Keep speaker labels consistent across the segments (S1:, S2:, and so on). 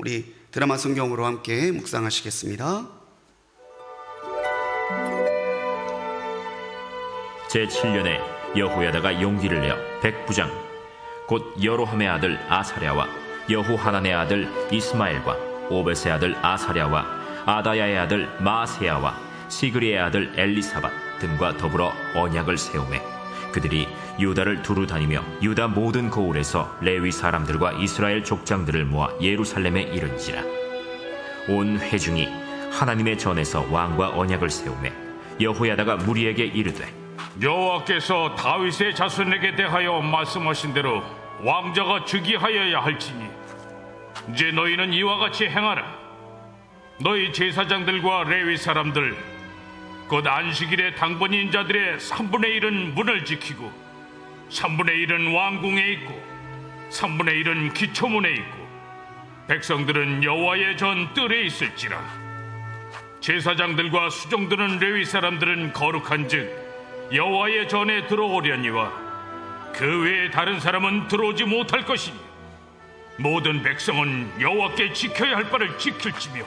S1: 우리 드라마 성경으로 함께 묵상하시겠습니다.
S2: 제7년에 여호야다가 용기를 내어 백부장 곧 여로함의 아들 아사랴와 여호하난의 아들 이스마엘과 오벳의 아들 아사랴와 아다야의 아들 마세야와 시그리의 아들 엘리사밧 등과 더불어 언약을 세우매 그들이 유다를 두루 다니며 유다 모든 고을에서 레위 사람들과 이스라엘 족장들을 모아 예루살렘에 이른지라. 온 회중이 하나님의 전에서 왕과 언약을 세우매 여호야다가 무리에게 이르되
S3: 여호와께서 다윗의 자손에게 대하여 말씀하신 대로 왕자가 즉위하여야 할지니 이제 너희는 이와 같이 행하라. 너희 제사장들과 레위 사람들 곧 안식일에 당번인 자들의 3분의 1은 문을 지키고 3분의 1은 왕궁에 있고 3분의 1은 기초문에 있고 백성들은 여호와의 전 뜰에 있을지라. 제사장들과 수종드는 레위 사람들은 거룩한즉 여호와의 전에 들어오려니와 그 외에 다른 사람은 들어오지 못할 것이니 모든 백성은 여호와께 지켜야 할 바를 지킬지며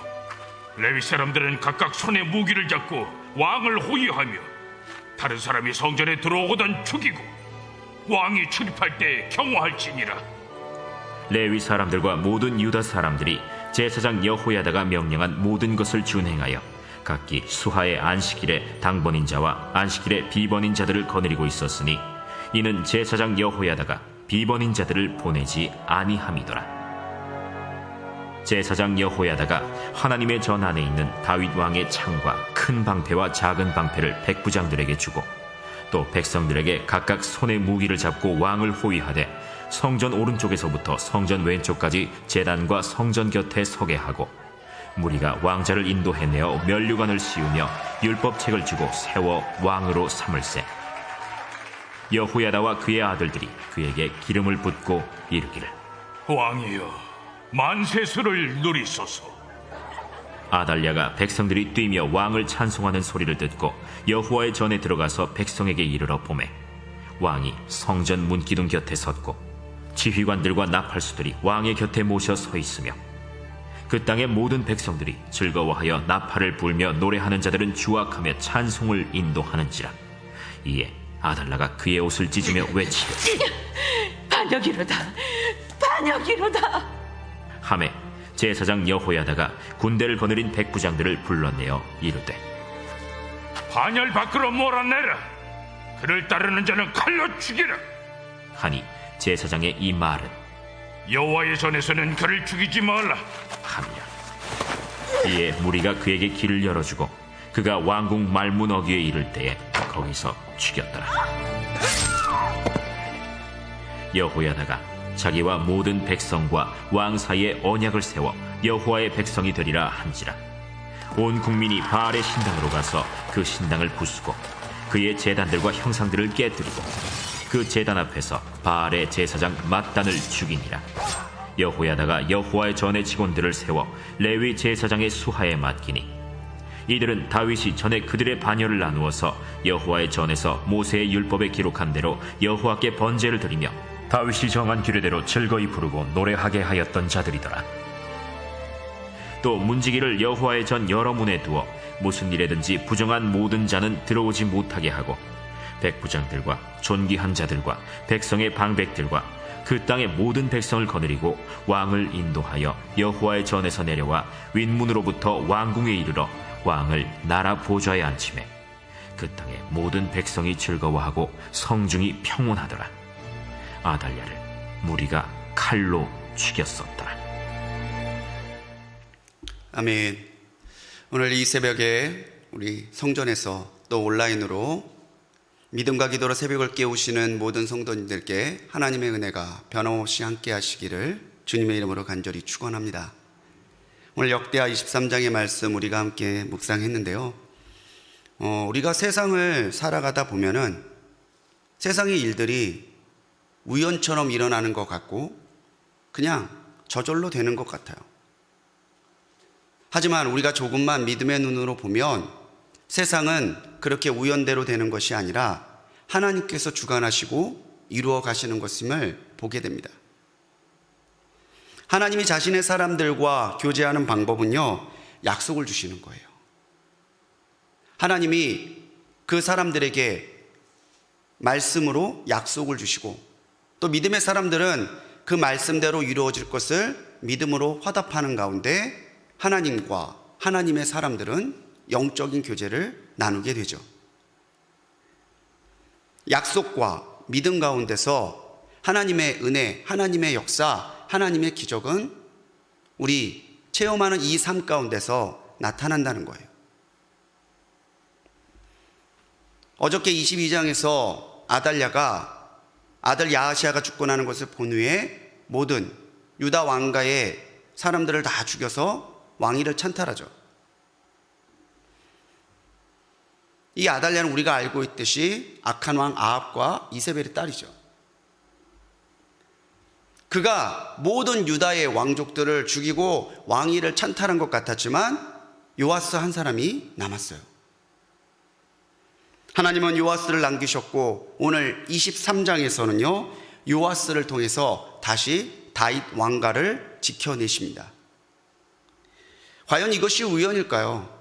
S3: 레위 사람들은 각각 손에 무기를 잡고 왕을 호위하며 다른 사람이 성전에 들어오거든 죽이고 왕이 출입할 때 경호할지니라.
S2: 레위 사람들과 모든 유다 사람들이 제사장 여호야다가 명령한 모든 것을 준행하여 각기 수하의 안식일에 당번인 자와 안식일에 비번인 자들을 거느리고 있었으니 이는 제사장 여호야다가 비번인 자들을 보내지 아니함이더라. 제사장 여호야다가 하나님의 전 안에 있는 다윗 왕의 창과 큰 방패와 작은 방패를 백부장들에게 주고 또 백성들에게 각각 손에 무기를 잡고 왕을 호위하되 성전 오른쪽에서부터 성전 왼쪽까지 제단과 성전 곁에 서게 하고 무리가 왕자를 인도해내어 면류관을 씌우며 율법책을 주고 세워 왕으로 삼을세. 여호야다와 그의 아들들이 그에게 기름을 붓고 이르기를
S3: 왕이여 만세수를 누리소서.
S2: 아달랴가 백성들이 뛰며 왕을 찬송하는 소리를 듣고 여호와의 전에 들어가서 백성에게 이르러 보매 왕이 성전 문기둥 곁에 섰고 지휘관들과 나팔수들이 왕의 곁에 모셔 서 있으며 그 땅의 모든 백성들이 즐거워하여 나팔을 불며 노래하는 자들은 주악하며 찬송을 인도하는지라. 이에 아달랴가 그의 옷을 찢으며 외치되
S4: 반역이로다, 반역이로다
S2: 하매 제사장 여호야다가 군대를 거느린 백부장들을 불러내어 이르되
S3: 반열 밖으로 몰아내라. 그를 따르는 자는 칼로 죽이라.
S2: 하니 제사장의 이 말은
S3: 여호와의 전에서는 그를 죽이지 말라
S2: 함이라. 이에 무리가 그에게 길을 열어주고 그가 왕궁 말문 어귀에 이를 때에 거기서 죽였더라. 여호야다가 자기와 모든 백성과 왕 사이에 언약을 세워 여호와의 백성이 되리라 한지라. 온 국민이 바알의 신당으로 가서 그 신당을 부수고 그의 제단들과 형상들을 깨뜨리고 그 제단 앞에서 바알의 제사장 맏단을 죽이니라. 여호야다가 여호와의 전의 직원들을 세워 레위 제사장의 수하에 맡기니 이들은 다윗이 전에 그들의 반열을 나누어서 여호와의 전에서 모세의 율법에 기록한 대로 여호와께 번제를 드리며 다윗이 정한 규례대로 즐거이 부르고 노래하게 하였던 자들이더라. 또 문지기를 여호와의 전 여러 문에 두어 무슨 일에든지 부정한 모든 자는 들어오지 못하게 하고 백부장들과 존귀한 자들과 백성의 방백들과 그 땅의 모든 백성을 거느리고 왕을 인도하여 여호와의 전에서 내려와 윗문으로부터 왕궁에 이르러 왕을 나라 보좌에 앉히매 그 땅의 모든 백성이 즐거워하고 성중이 평온하더라. 아달랴를 무리가 칼로 죽였었더라.
S1: 아멘. 오늘 이 새벽에 우리 성전에서 또 온라인으로 믿음과 기도로 새벽을 깨우시는 모든 성도님들께 하나님의 은혜가 변함없이 함께 하시기를 주님의 이름으로 간절히 축원합니다. 오늘 역대하 23장의 말씀 우리가 함께 묵상했는데요. 우리가 세상을 살아가다 보면은 세상의 일들이 우연처럼 일어나는 것 같고 그냥 저절로 되는 것 같아요. 하지만 우리가 조금만 믿음의 눈으로 보면 세상은 그렇게 우연대로 되는 것이 아니라 하나님께서 주관하시고 이루어 가시는 것임을 보게 됩니다. 하나님이 자신의 사람들과 교제하는 방법은요, 약속을 주시는 거예요. 하나님이 그 사람들에게 말씀으로 약속을 주시고, 또 믿음의 사람들은 그 말씀대로 이루어질 것을 믿음으로 화답하는 가운데 하나님과 하나님의 사람들은 영적인 교제를 나누게 되죠. 약속과 믿음 가운데서 하나님의 은혜, 하나님의 역사, 하나님의 기적은 우리 체험하는 이 삶 가운데서 나타난다는 거예요. 어저께 22장에서 아달랴가 아들 야하시아가 죽고 나는 것을 본 후에 모든 유다 왕가의 사람들을 다 죽여서 왕위를 찬탈하죠. 이 아달랴는 우리가 알고 있듯이 악한 왕 아합과 이세벨의 딸이죠. 그가 모든 유다의 왕족들을 죽이고 왕위를 찬탈한 것 같았지만 요아스 한 사람이 남았어요. 하나님은 요아스를 남기셨고 오늘 23장에서는요 요아스를 통해서 다시 다윗 왕가를 지켜내십니다. 과연 이것이 우연일까요?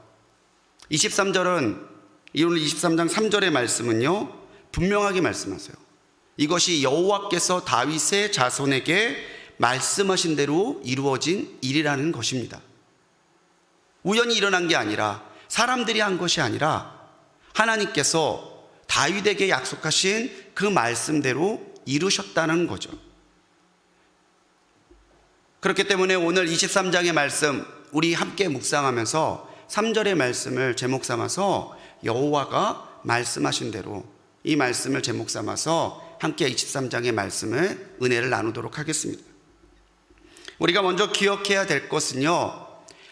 S1: 23절은 오늘 23장 3절의 말씀은요 분명하게 말씀하세요. 이것이 여호와께서 다윗의 자손에게 말씀하신 대로 이루어진 일이라는 것입니다. 우연히 일어난 게 아니라 사람들이 한 것이 아니라 하나님께서 다윗에게 약속하신 그 말씀대로 이루셨다는 거죠. 그렇기 때문에 오늘 23장의 말씀 우리 함께 묵상하면서 3절의 말씀을 제목 삼아서 여호와가 말씀하신 대로 이 말씀을 제목 삼아서 함께 23장의 말씀을 은혜를 나누도록 하겠습니다. 우리가 먼저 기억해야 될 것은요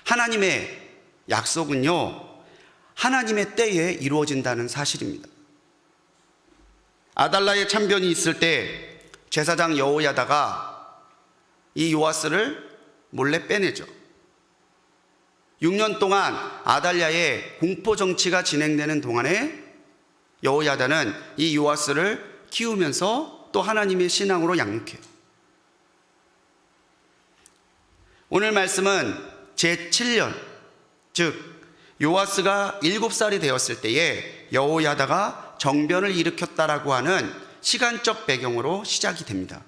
S1: 하나님의 약속은요 하나님의 때에 이루어진다는 사실입니다. 아달랴의 참변이 있을 때 제사장 여호야다가 이 요아스를 몰래 빼내죠. 6년 동안 아달랴의 공포 정치가 진행되는 동안에 여호야다는 이 요아스를 키우면서 또 하나님의 신앙으로 양육해요. 오늘 말씀은 제7년 즉 요아스가 7살이 되었을 때에 여호야다가 정변을 일으켰다라고 하는 시간적 배경으로 시작이 됩니다.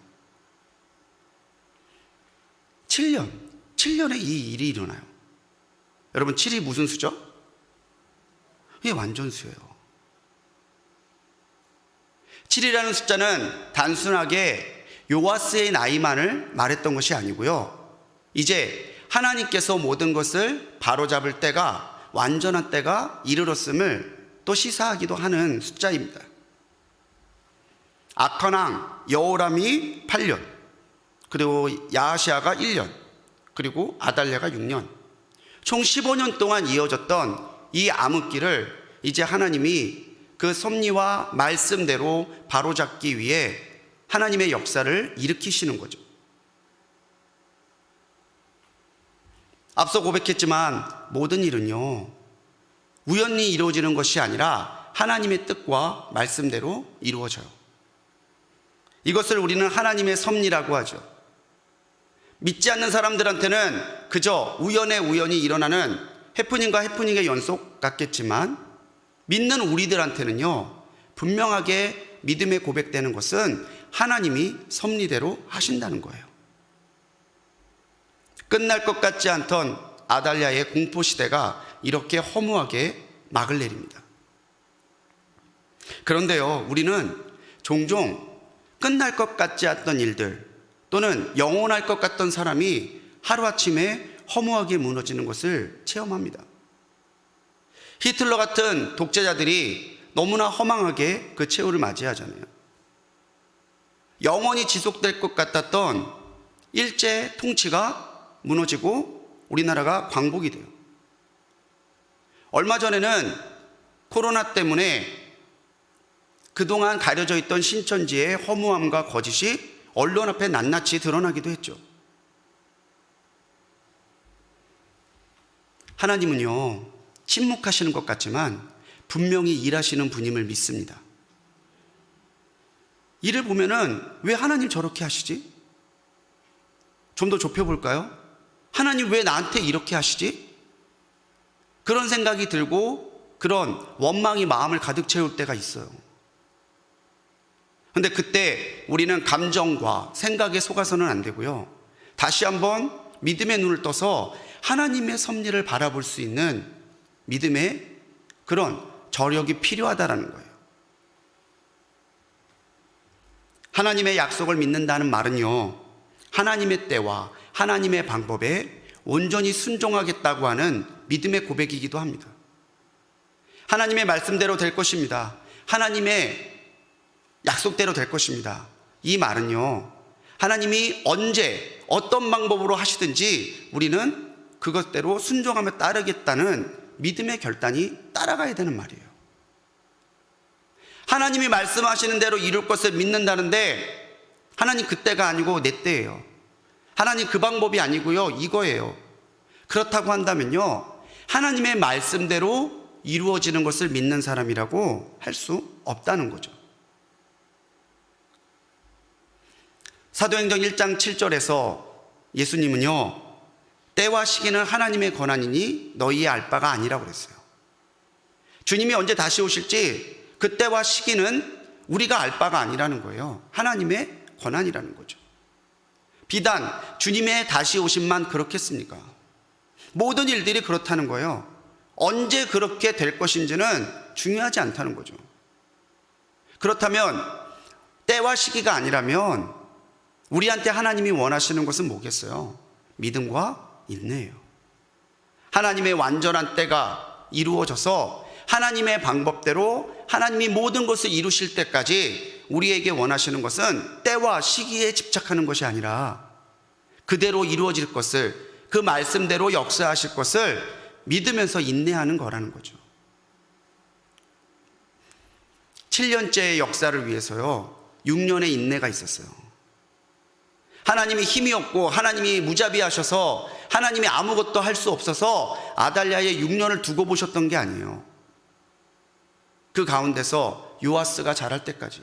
S1: 7년에 이 일이 일어나요. 여러분 7이 무슨 수죠? 이게 완전수예요. 7이라는 숫자는 단순하게 요아스의 나이만을 말했던 것이 아니고요. 이제 하나님께서 모든 것을 바로잡을 때가 완전한 때가 이르렀음을 또 시사하기도 하는 숫자입니다. 악한 왕 여호람이 8년, 그리고 야하시아가 1년, 그리고 아달랴가 6년, 총 15년 동안 이어졌던 이 암흑기를 이제 하나님이 그 섭리와 말씀대로 바로잡기 위해 하나님의 역사를 일으키시는 거죠. 앞서 고백했지만 모든 일은요 우연히 이루어지는 것이 아니라 하나님의 뜻과 말씀대로 이루어져요. 이것을 우리는 하나님의 섭리라고 하죠. 믿지 않는 사람들한테는 그저 우연히 일어나는 해프닝과 해프닝의 연속 같겠지만 믿는 우리들한테는요 분명하게 믿음에 고백되는 것은 하나님이 섭리대로 하신다는 거예요. 끝날 것 같지 않던 아달랴의 공포시대가 이렇게 허무하게 막을 내립니다. 그런데요 우리는 종종 끝날 것 같지 않던 일들 또는 영원할 것 같던 사람이 하루아침에 허무하게 무너지는 것을 체험합니다. 히틀러 같은 독재자들이 너무나 허망하게 그 최후를 맞이하잖아요. 영원히 지속될 것 같았던 일제 통치가 무너지고 우리나라가 광복이 돼요. 얼마 전에는 코로나 때문에 그동안 가려져 있던 신천지의 허무함과 거짓이 언론 앞에 낱낱이 드러나기도 했죠. 하나님은요 침묵하시는 것 같지만 분명히 일하시는 분임을 믿습니다. 이를 보면은 왜 하나님 저렇게 하시지? 좀 더 좁혀볼까요? 하나님 왜 나한테 이렇게 하시지? 그런 생각이 들고 그런 원망이 마음을 가득 채울 때가 있어요. 근데 그때 우리는 감정과 생각에 속아서는 안 되고요. 다시 한번 믿음의 눈을 떠서 하나님의 섭리를 바라볼 수 있는 믿음의 그런 저력이 필요하다라는 거예요. 하나님의 약속을 믿는다는 말은요, 하나님의 때와 하나님의 방법에 온전히 순종하겠다고 하는 믿음의 고백이기도 합니다. 하나님의 말씀대로 될 것입니다. 하나님의 약속대로 될 것입니다. 이 말은요, 하나님이 언제 어떤 방법으로 하시든지 우리는 그것대로 순종하며 따르겠다는 믿음의 결단이 따라가야 되는 말이에요. 하나님이 말씀하시는 대로 이룰 것을 믿는다는데 하나님 그때가 아니고 내 때예요. 하나님 그 방법이 아니고요, 이거예요. 그렇다고 한다면요, 하나님의 말씀대로 이루어지는 것을 믿는 사람이라고 할 수 없다는 거죠. 사도행전 1장 7절에서 예수님은요, 때와 시기는 하나님의 권한이니 너희의 알 바가 아니라고 그랬어요. 주님이 언제 다시 오실지 그 때와 시기는 우리가 알 바가 아니라는 거예요. 하나님의 권한이라는 거죠. 비단 주님의 다시 오심만 그렇겠습니까? 모든 일들이 그렇다는 거예요. 언제 그렇게 될 것인지는 중요하지 않다는 거죠. 그렇다면 때와 시기가 아니라면 우리한테 하나님이 원하시는 것은 뭐겠어요? 믿음과 인내예요. 하나님의 완전한 때가 이루어져서 하나님의 방법대로 하나님이 모든 것을 이루실 때까지 우리에게 원하시는 것은 때와 시기에 집착하는 것이 아니라 그대로 이루어질 것을, 그 말씀대로 역사하실 것을 믿으면서 인내하는 거라는 거죠. 7년째의 역사를 위해서요, 6년의 인내가 있었어요. 하나님이 힘이 없고 하나님이 무자비하셔서 하나님이 아무것도 할 수 없어서 아달랴의 6년을 두고 보셨던 게 아니에요. 그 가운데서 요아스가 자랄 때까지,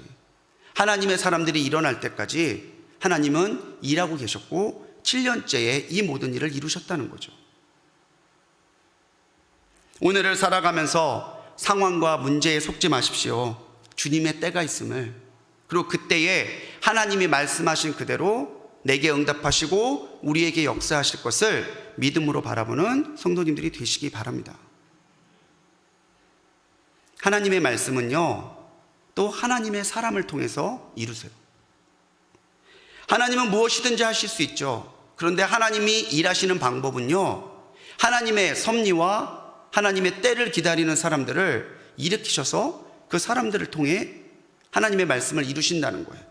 S1: 하나님의 사람들이 일어날 때까지 하나님은 일하고 계셨고 7년째에 이 모든 일을 이루셨다는 거죠. 오늘을 살아가면서 상황과 문제에 속지 마십시오. 주님의 때가 있음을, 그리고 그때에 하나님이 말씀하신 그대로 내게 응답하시고 우리에게 역사하실 것을 믿음으로 바라보는 성도님들이 되시기 바랍니다. 하나님의 말씀은요, 또 하나님의 사람을 통해서 이루세요. 하나님은 무엇이든지 하실 수 있죠. 그런데 하나님이 일하시는 방법은요, 하나님의 섭리와 하나님의 때를 기다리는 사람들을 일으키셔서 그 사람들을 통해 하나님의 말씀을 이루신다는 거예요.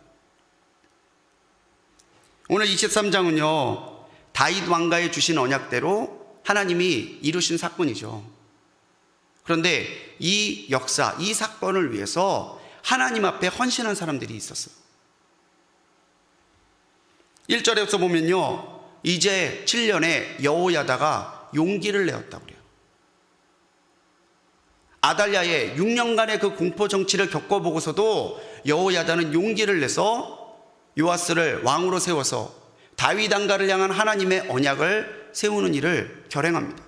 S1: 오늘 23장은요, 다윗 왕가에 주신 언약대로 하나님이 이루신 사건이죠. 그런데 이 역사, 이 사건을 위해서 하나님 앞에 헌신한 사람들이 있었어요. 1절에서 보면요, 이제 7년에 여호야다가 용기를 내었다고 그래요. 아달랴의 6년간의 그 공포 정치를 겪어보고서도 여호야다는 용기를 내서 요아스를 왕으로 세워서 다윗 왕가를 향한 하나님의 언약을 세우는 일을 결행합니다.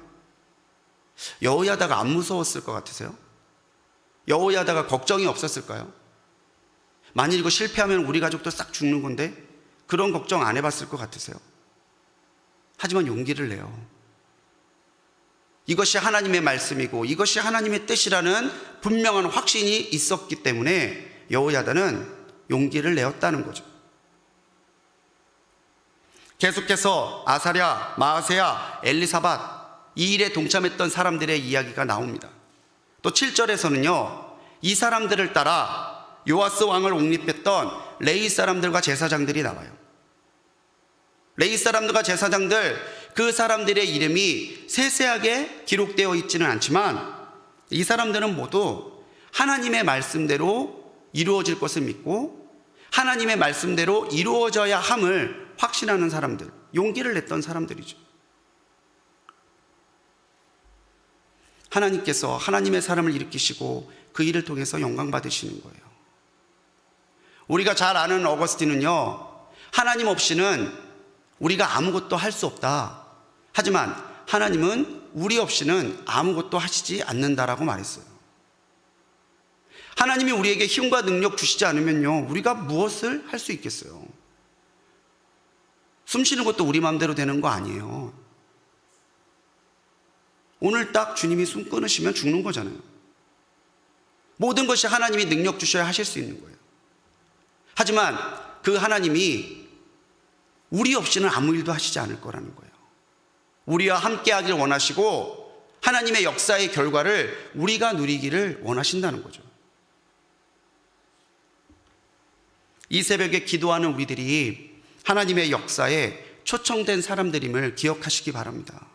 S1: 여호야다가 안 무서웠을 것 같으세요? 여호야다가 걱정이 없었을까요? 만일 이거 실패하면 우리 가족도 싹 죽는 건데 그런 걱정 안 해봤을 것 같으세요? 하지만 용기를 내요. 이것이 하나님의 말씀이고 이것이 하나님의 뜻이라는 분명한 확신이 있었기 때문에 여호야다는 용기를 내었다는 거죠. 계속해서 아사랴, 마아세야, 엘리사밧, 이 일에 동참했던 사람들의 이야기가 나옵니다. 또 7절에서는요, 이 사람들을 따라 요아스 왕을 옹립했던 레위 사람들과 제사장들이 나와요. 레위 사람들과 제사장들, 그 사람들의 이름이 세세하게 기록되어 있지는 않지만 이 사람들은 모두 하나님의 말씀대로 이루어질 것을 믿고 하나님의 말씀대로 이루어져야 함을 확신하는 사람들, 용기를 냈던 사람들이죠. 하나님께서 하나님의 사람을 일으키시고 그 일을 통해서 영광 받으시는 거예요. 우리가 잘 아는 어거스틴은요, 하나님 없이는 우리가 아무것도 할 수 없다. 하지만 하나님은 우리 없이는 아무것도 하시지 않는다라고 말했어요. 하나님이 우리에게 힘과 능력 주시지 않으면요, 우리가 무엇을 할 수 있겠어요? 숨 쉬는 것도 우리 마음대로 되는 거 아니에요. 오늘 딱 주님이 숨 끊으시면 죽는 거잖아요. 모든 것이 하나님이 능력 주셔야 하실 수 있는 거예요. 하지만 그 하나님이 우리 없이는 아무 일도 하시지 않을 거라는 거예요. 우리와 함께 하기를 원하시고 하나님의 역사의 결과를 우리가 누리기를 원하신다는 거죠. 이 새벽에 기도하는 우리들이 하나님의 역사에 초청된 사람들임을 기억하시기 바랍니다.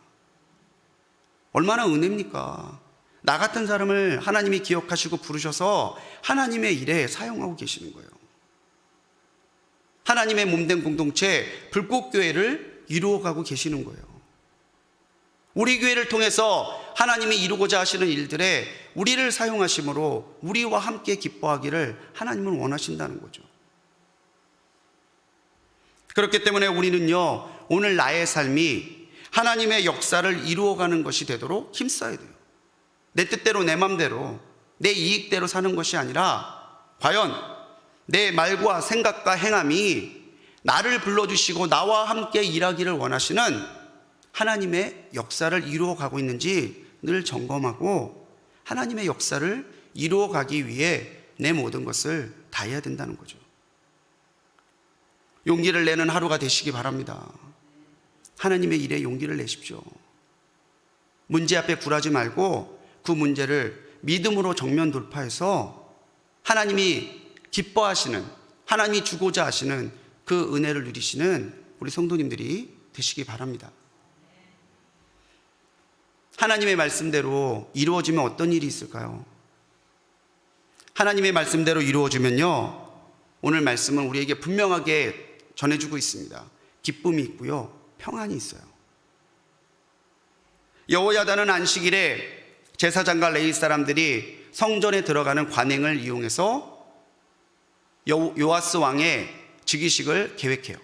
S1: 얼마나 은혜입니까? 나 같은 사람을 하나님이 기억하시고 부르셔서 하나님의 일에 사용하고 계시는 거예요. 하나님의 몸된 공동체 불꽃교회를 이루어가고 계시는 거예요. 우리 교회를 통해서 하나님이 이루고자 하시는 일들에 우리를 사용하심으로 우리와 함께 기뻐하기를 하나님은 원하신다는 거죠. 그렇기 때문에 우리는요, 오늘 나의 삶이 하나님의 역사를 이루어가는 것이 되도록 힘써야 돼요. 내 뜻대로 내 맘대로 내 이익대로 사는 것이 아니라 과연 내 말과 생각과 행함이 나를 불러주시고 나와 함께 일하기를 원하시는 하나님의 역사를 이루어가고 있는지 늘 점검하고 하나님의 역사를 이루어가기 위해 내 모든 것을 다해야 된다는 거죠. 용기를 내는 하루가 되시기 바랍니다. 하나님의 일에 용기를 내십시오. 문제 앞에 굴하지 말고 그 문제를 믿음으로 정면 돌파해서 하나님이 기뻐하시는, 하나님이 주고자 하시는 그 은혜를 누리시는 우리 성도님들이 되시기 바랍니다. 하나님의 말씀대로 이루어지면 어떤 일이 있을까요? 하나님의 말씀대로 이루어지면요, 오늘 말씀은 우리에게 분명하게 전해주고 있습니다. 기쁨이 있고요, 평안이 있어요. 여호야다는 안식일에 제사장과 레위 사람들이 성전에 들어가는 관행을 이용해서 요아스 왕의 즉위식을 계획해요.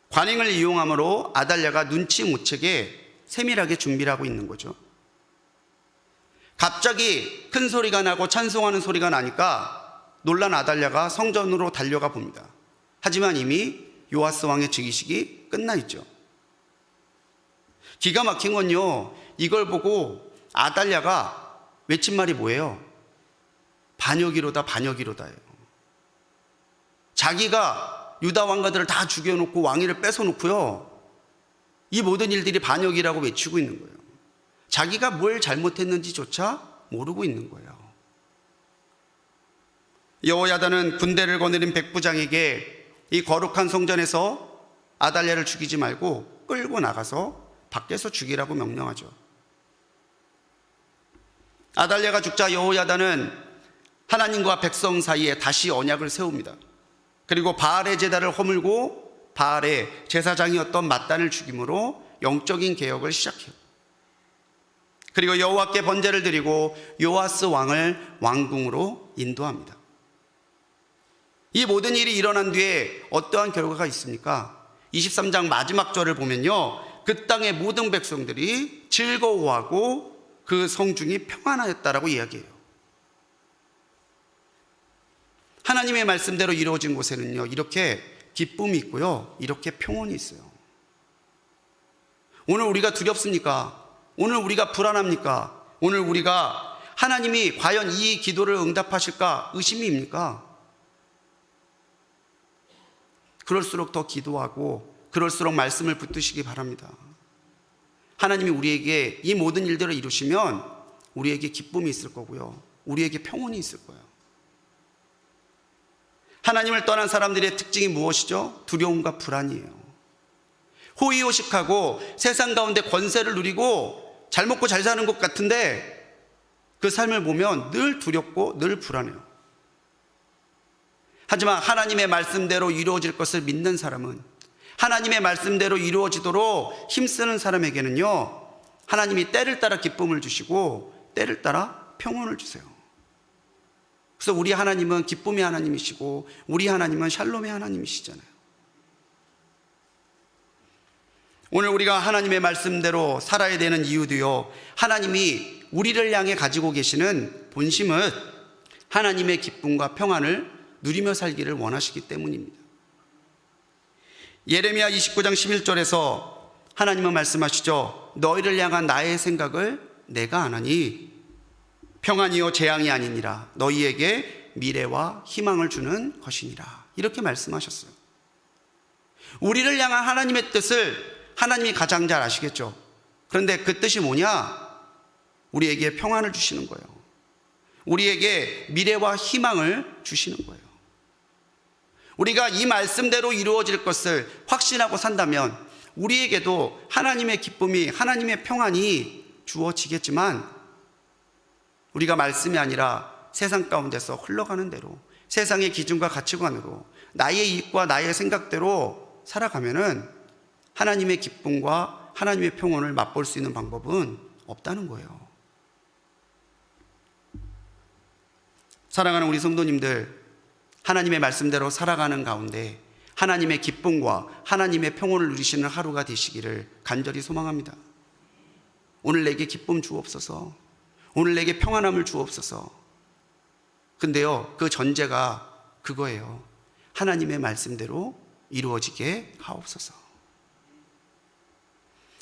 S1: 관행을 이용함으로 아달랴가 눈치 못 채게 세밀하게 준비를 하고 있는 거죠. 갑자기 큰 소리가 나고 찬송하는 소리가 나니까 놀란 아달랴가 성전으로 달려가 봅니다. 하지만 이미 요아스 왕의 즉위식이 끝나 있죠. 기가 막힌 건요, 이걸 보고 아달랴가 외친 말이 뭐예요? 반역이로다, 반역이로다예요. 자기가 유다 왕가들을 다 죽여놓고 왕위를 뺏어놓고요, 이 모든 일들이 반역이라고 외치고 있는 거예요. 자기가 뭘 잘못했는지조차 모르고 있는 거예요. 여호야다는 군대를 거느린 백부장에게 이 거룩한 성전에서 아달랴를 죽이지 말고 끌고 나가서 밖에서 죽이라고 명령하죠. 아달랴가 죽자 여호야다는 하나님과 백성 사이에 다시 언약을 세웁니다. 그리고 바알의 제단을 허물고 바알의 제사장이었던 mat단을 죽임으로 영적인 개혁을 시작해요. 그리고 여호와께 번제를 드리고 요아스 왕을 왕궁으로 인도합니다. 이 모든 일이 일어난 뒤에 어떠한 결과가 있습니까? 23장 마지막 절을 보면요, 그 땅의 모든 백성들이 즐거워하고 그 성중이 평안하였다라고 이야기해요. 하나님의 말씀대로 이루어진 곳에는요, 이렇게 기쁨이 있고요, 이렇게 평온이 있어요. 오늘 우리가 두렵습니까? 오늘 우리가 불안합니까? 오늘 우리가 하나님이 과연 이 기도를 응답하실까 의심입니까? 그럴수록 더 기도하고 그럴수록 말씀을 붙드시기 바랍니다. 하나님이 우리에게 이 모든 일들을 이루시면 우리에게 기쁨이 있을 거고요, 우리에게 평온이 있을 거예요. 하나님을 떠난 사람들의 특징이 무엇이죠? 두려움과 불안이에요. 호의호식하고 세상 가운데 권세를 누리고 잘 먹고 잘 사는 것 같은데 그 삶을 보면 늘 두렵고 늘 불안해요. 하지만 하나님의 말씀대로 이루어질 것을 믿는 사람은, 하나님의 말씀대로 이루어지도록 힘쓰는 사람에게는요, 하나님이 때를 따라 기쁨을 주시고 때를 따라 평온을 주세요. 그래서 우리 하나님은 기쁨의 하나님이시고 우리 하나님은 샬롬의 하나님이시잖아요. 오늘 우리가 하나님의 말씀대로 살아야 되는 이유도요, 하나님이 우리를 향해 가지고 계시는 본심은 하나님의 기쁨과 평안을 누리며 살기를 원하시기 때문입니다. 예레미야 29장 11절에서 하나님은 말씀하시죠. 너희를 향한 나의 생각을 내가 아나니 평안이요 재앙이 아니니라. 너희에게 미래와 희망을 주는 것이니라. 이렇게 말씀하셨어요. 우리를 향한 하나님의 뜻을 하나님이 가장 잘 아시겠죠. 그런데 그 뜻이 뭐냐? 우리에게 평안을 주시는 거예요. 우리에게 미래와 희망을 주시는 거예요. 우리가 이 말씀대로 이루어질 것을 확신하고 산다면 우리에게도 하나님의 기쁨이, 하나님의 평안이 주어지겠지만, 우리가 말씀이 아니라 세상 가운데서 흘러가는 대로, 세상의 기준과 가치관으로 나의 이익과 나의 생각대로 살아가면은 하나님의 기쁨과 하나님의 평안을 맛볼 수 있는 방법은 없다는 거예요. 사랑하는 우리 성도님들, 하나님의 말씀대로 살아가는 가운데 하나님의 기쁨과 하나님의 평온을 누리시는 하루가 되시기를 간절히 소망합니다. 오늘 내게 기쁨 주옵소서. 오늘 내게 평안함을 주옵소서. 근데요, 그 전제가 그거예요. 하나님의 말씀대로 이루어지게 하옵소서.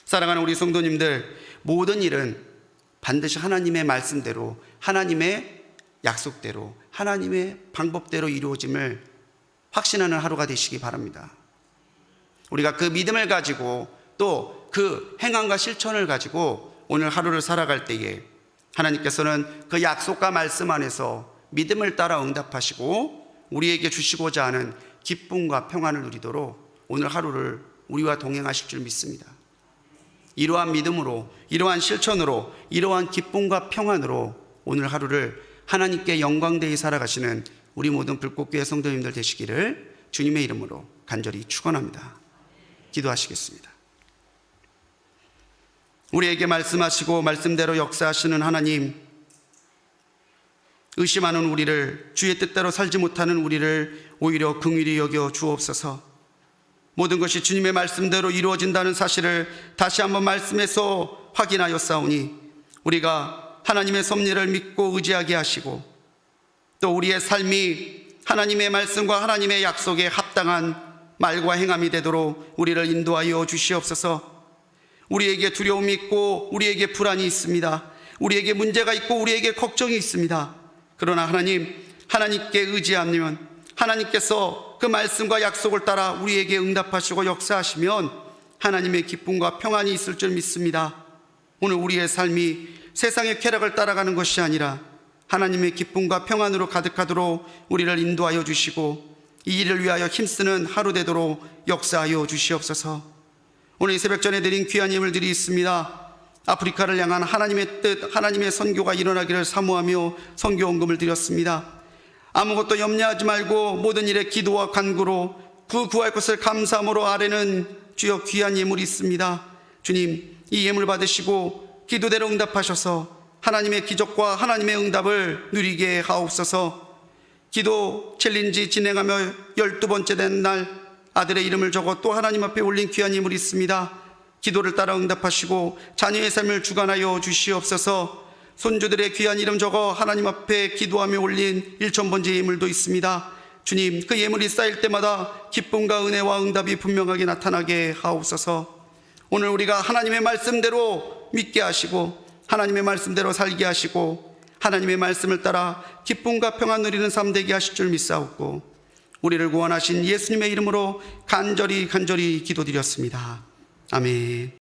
S1: 사랑하는 우리 성도님들, 모든 일은 반드시 하나님의 말씀대로, 하나님의 약속대로, 하나님의 방법대로 이루어짐을 확신하는 하루가 되시기 바랍니다. 우리가 그 믿음을 가지고 또 그 행함과 실천을 가지고 오늘 하루를 살아갈 때에 하나님께서는 그 약속과 말씀 안에서 믿음을 따라 응답하시고 우리에게 주시고자 하는 기쁨과 평안을 누리도록 오늘 하루를 우리와 동행하실 줄 믿습니다. 이러한 믿음으로, 이러한 실천으로, 이러한 기쁨과 평안으로 오늘 하루를 하나님께 영광되이 살아가시는 우리 모든 불꽃교회 성도님들 되시기를 주님의 이름으로 간절히 축원합니다. 기도하시겠습니다. 우리에게 말씀하시고 말씀대로 역사하시는 하나님, 의심하는 우리를, 주의 뜻대로 살지 못하는 우리를 오히려 긍휼히 여겨 주옵소서. 모든 것이 주님의 말씀대로 이루어진다는 사실을 다시 한번 말씀에서 확인하여 싸우니 우리가 하나님의 섭리를 믿고 의지하게 하시고 또 우리의 삶이 하나님의 말씀과 하나님의 약속에 합당한 말과 행함이 되도록 우리를 인도하여 주시옵소서. 우리에게 두려움이 있고 우리에게 불안이 있습니다. 우리에게 문제가 있고 우리에게 걱정이 있습니다. 그러나 하나님께 의지하면 하나님께서 그 말씀과 약속을 따라 우리에게 응답하시고 역사하시면 하나님의 기쁨과 평안이 있을 줄 믿습니다. 오늘 우리의 삶이 세상의 쾌락을 따라가는 것이 아니라 하나님의 기쁨과 평안으로 가득하도록 우리를 인도하여 주시고 이 일을 위하여 힘쓰는 하루 되도록 역사하여 주시옵소서. 오늘 이 새벽전에 드린 귀한 예물들이 있습니다. 아프리카를 향한 하나님의 뜻, 하나님의 선교가 일어나기를 사모하며 선교원금을 드렸습니다. 아무것도 염려하지 말고 모든 일에 기도와 간구로 그 구할 것을 감사함으로 아래는 주여 귀한 예물이 있습니다. 주님, 이 예물 받으시고 기도대로 응답하셔서 하나님의 기적과 하나님의 응답을 누리게 하옵소서. 기도 챌린지 진행하며 12번째 된 날 아들의 이름을 적어 또 하나님 앞에 올린 귀한 예물이 있습니다. 기도를 따라 응답하시고 자녀의 삶을 주관하여 주시옵소서. 손주들의 귀한 이름 적어 하나님 앞에 기도하며 올린 1000번째 예물도 있습니다. 주님, 그 예물이 쌓일 때마다 기쁨과 은혜와 응답이 분명하게 나타나게 하옵소서. 오늘 우리가 하나님의 말씀대로 믿게 하시고 하나님의 말씀대로 살게 하시고 하나님의 말씀을 따라 기쁨과 평안 누리는 삶 되게 하실 줄 믿사옵고 우리를 구원하신 예수님의 이름으로 간절히 기도드렸습니다. 아멘.